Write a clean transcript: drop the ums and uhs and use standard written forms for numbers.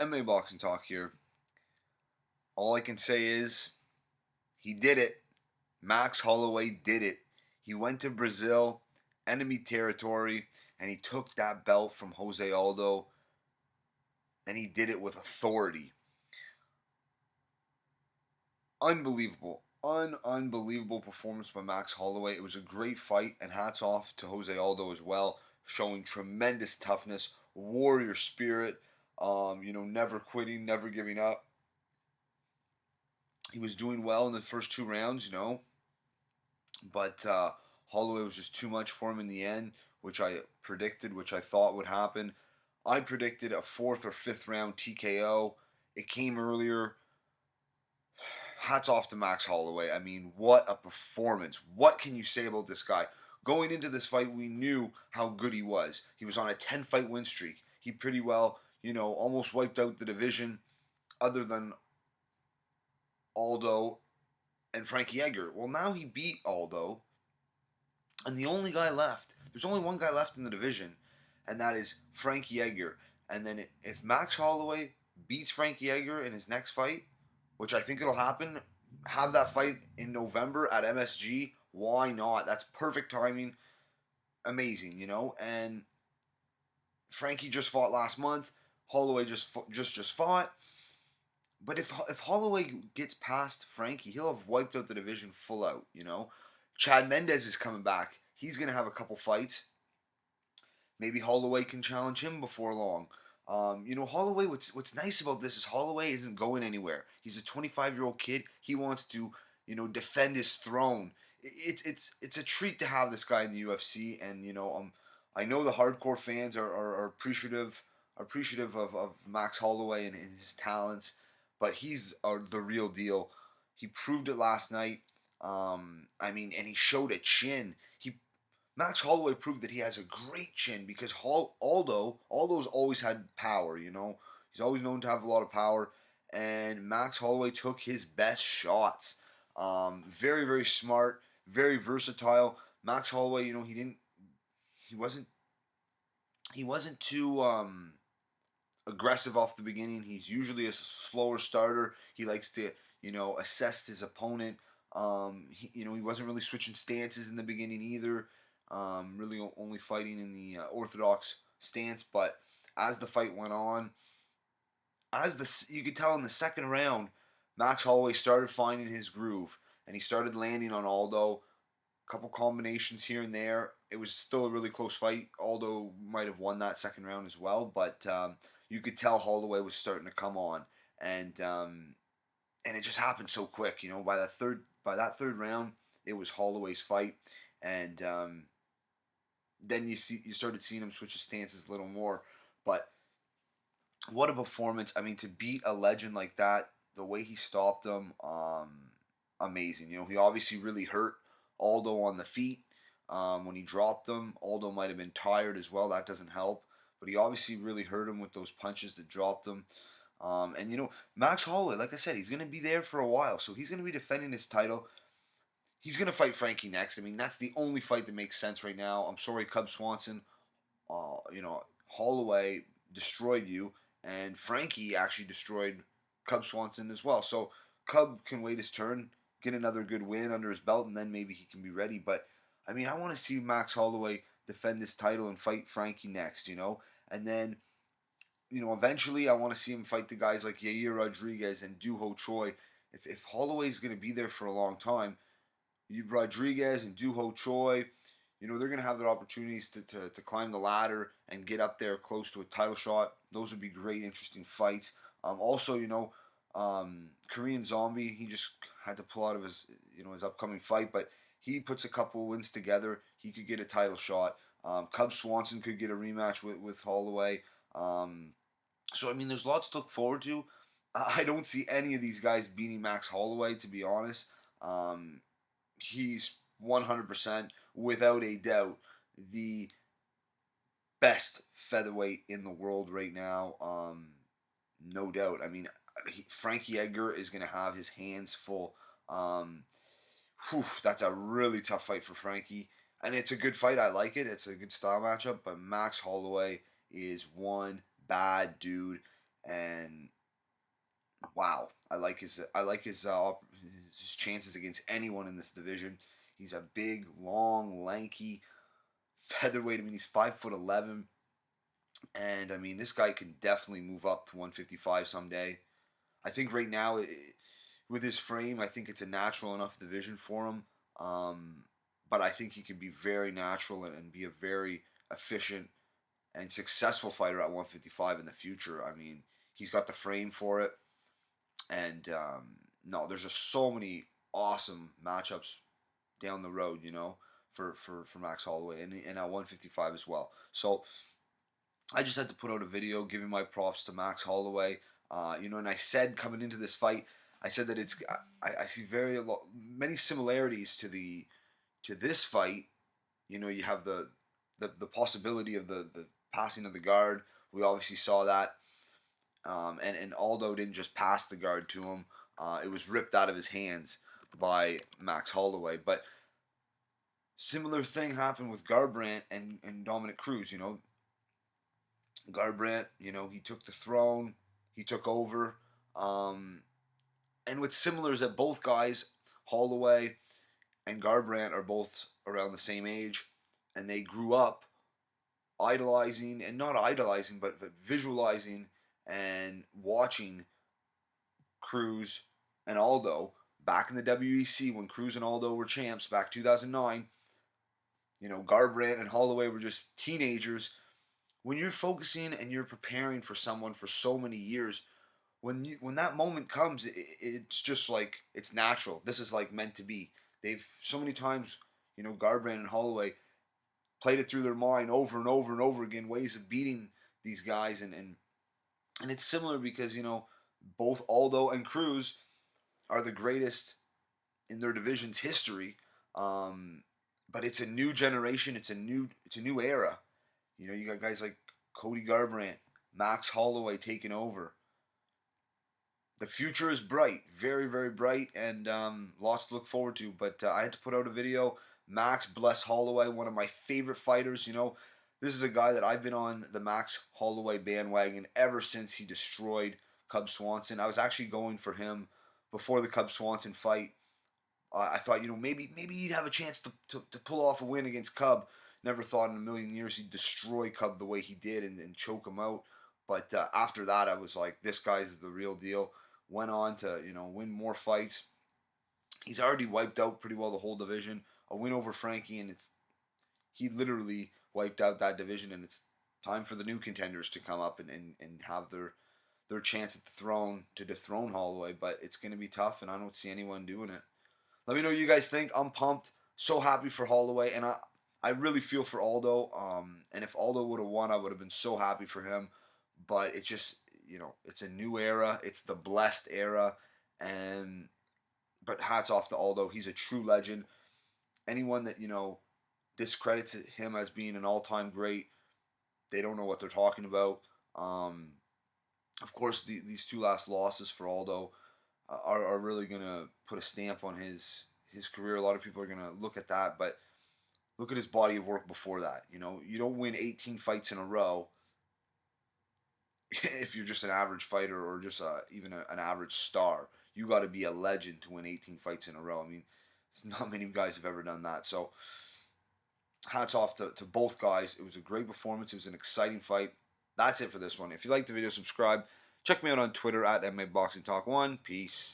MMA Boxing Talk here. All I can say is he did it. Max Holloway did it. He went to Brazil, enemy territory, and he took that belt from Jose Aldo, and he did it with authority. Unbelievable. Unbelievable performance by Max Holloway. It was a great fight, and hats off to Jose Aldo as well, showing tremendous toughness, warrior spirit, never quitting, never giving up. He was doing well in the first two rounds, but Holloway was just too much for him in the end, which I predicted, which I thought would happen. I predicted a fourth or fifth round TKO. It came earlier. Hats off to Max Holloway. I mean, what a performance. What can you say about this guy? Going into this fight, we knew how good he was. He was on a 10-fight win streak. He pretty well, almost wiped out the division other than Aldo and Frankie Edgar. Well, now he beat Aldo, and the only guy left, there's only one guy left in the division, and that is Frankie Edgar. And then if Max Holloway beats Frankie Edgar in his next fight, which I think it'll happen, have that fight in November at MSG, why not? That's perfect timing. Amazing, And Frankie just fought last month. Holloway just fought. But if Holloway gets past Frankie, he'll have wiped out the division full out, Chad Mendes is coming back. He's going to have a couple fights. Maybe Holloway can challenge him before long. Holloway, what's nice about this is Holloway isn't going anywhere. He's a 25-year-old kid. He wants to, defend his throne. It's a treat to have this guy in the UFC, and I know the hardcore fans are appreciative of Max Holloway and his talents, but he's the real deal. He proved it last night. And he showed a chin. Max Holloway proved that he has a great chin because Aldo's always had power. He's always known to have a lot of power, and Max Holloway took his best shots. Very very smart, very versatile. Max Holloway, he wasn't too aggressive off the beginning. He's usually a slower starter. He likes to assess his opponent. He wasn't really switching stances in the beginning either. Really only fighting in the orthodox stance. But as the fight went on, you could tell in the second round, Max Holloway started finding his groove, and he started landing on Aldo. A couple combinations here and there. It was still a really close fight. Aldo might have won that second round as well, but you could tell Holloway was starting to come on, and it just happened so quick. By that third round, it was Holloway's fight, and then you started seeing him switch his stances a little more. But what a performance! I mean, to beat a legend like that, the way he stopped him, amazing. He obviously really hurt Aldo on the feet when he dropped him. Aldo might have been tired as well. That doesn't help. But he obviously really hurt him with those punches that dropped him. And Max Holloway, like I said, he's going to be there for a while. So he's going to be defending his title. He's going to fight Frankie next. I mean, that's the only fight that makes sense right now. I'm sorry, Cub Swanson. Holloway destroyed you. And Frankie actually destroyed Cub Swanson as well. So Cub can wait his turn, get another good win under his belt, and then maybe he can be ready. But, I mean, I want to see Max Holloway defend this title and fight Frankie next, And then, eventually I want to see him fight the guys like Yair Rodriguez and Doo Ho Choi. If Holloway's going to be there for a long time, Rodriguez and Doo Ho Choi, they're going to have their opportunities to climb the ladder and get up there close to a title shot. Those would be great, interesting fights. Also, Korean Zombie, he just had to pull out of his upcoming fight, but he puts a couple wins together. He could get a title shot. Cub Swanson could get a rematch with Holloway. So, I mean, there's lots to look forward to. I don't see any of these guys beating Max Holloway, to be honest. He's 100%, without a doubt, the best featherweight in the world right now. No doubt. I mean, Frankie Edgar is going to have his hands full. That's a really tough fight for Frankie. And it's a good fight. I like it. It's a good style matchup. But Max Holloway is one bad dude. and wow, his chances against anyone in this division. He's a big, long, lanky featherweight. I mean, he's 5'11", and I mean, this guy can definitely move up to 155 someday. I think right now, with his frame, I think it's a natural enough division for him. Um, but I think he can be very natural and be a very efficient and successful fighter at 155 in the future. I mean, he's got the frame for it. And no, there's just so many awesome matchups down the road, for Max Holloway and at 155 as well. So I just had to put out a video giving my props to Max Holloway. And I said coming into this fight, I said that I see many similarities to this fight. You have the possibility of the passing of the guard. We obviously saw that. And Aldo didn't just pass the guard to him. It was ripped out of his hands by Max Holloway. But similar thing happened with Garbrandt and Dominic Cruz. Garbrandt, he took the throne. He took over. And what's similar is that both guys, Holloway and Garbrandt, are both around the same age. And they grew up idolizing, and not idolizing, but visualizing and watching Cruz and Aldo back in the WEC when Cruz and Aldo were champs back 2009. Garbrandt and Holloway were just teenagers. When you're focusing and you're preparing for someone for so many years, when that moment comes, it's just like it's natural. This is like meant to be. They've so many times, Garbrandt and Holloway played it through their mind over and over and over again, ways of beating these guys, and it's similar because both Aldo and Cruz are the greatest in their division's history. But it's a new generation. It's a new era. You got guys like Cody Garbrandt, Max Holloway taking over. The future is bright, very, very bright, and lots to look forward to. But I had to put out a video. Max bless Holloway, one of my favorite fighters. This is a guy that I've been on the Max Holloway bandwagon ever since he destroyed Cub Swanson. I was actually going for him before the Cub Swanson fight. I thought, maybe he'd have a chance to pull off a win against Cub. Never thought in a million years he'd destroy Cub the way he did and choke him out. But after that, I was like, this guy's the real deal. Went on to, win more fights. He's already wiped out pretty well the whole division. A win over Frankie, and he literally wiped out that division, and it's time for the new contenders to come up and have their chance at the throne to dethrone Holloway. But it's going to be tough, and I don't see anyone doing it. Let me know what you guys think. I'm pumped. So happy for Holloway, and I really feel for Aldo. And if Aldo would have won, I would have been so happy for him. But it's just, it's a new era. It's the blessed era. But hats off to Aldo. He's a true legend. Anyone that, discredits him as being an all-time great, they don't know what they're talking about. Of course, these two last losses for Aldo are really going to put a stamp on his career. A lot of people are going to look at that, but look at his body of work before that. You don't win 18 fights in a row if you're just an average fighter or just even an average star. You got to be a legend to win 18 fights in a row. I mean, not many guys have ever done that. So hats off to both guys. It was a great performance. It was an exciting fight. That's it for this one. If you liked the video, subscribe. Check me out on Twitter at MMABoxingTalk1. Peace.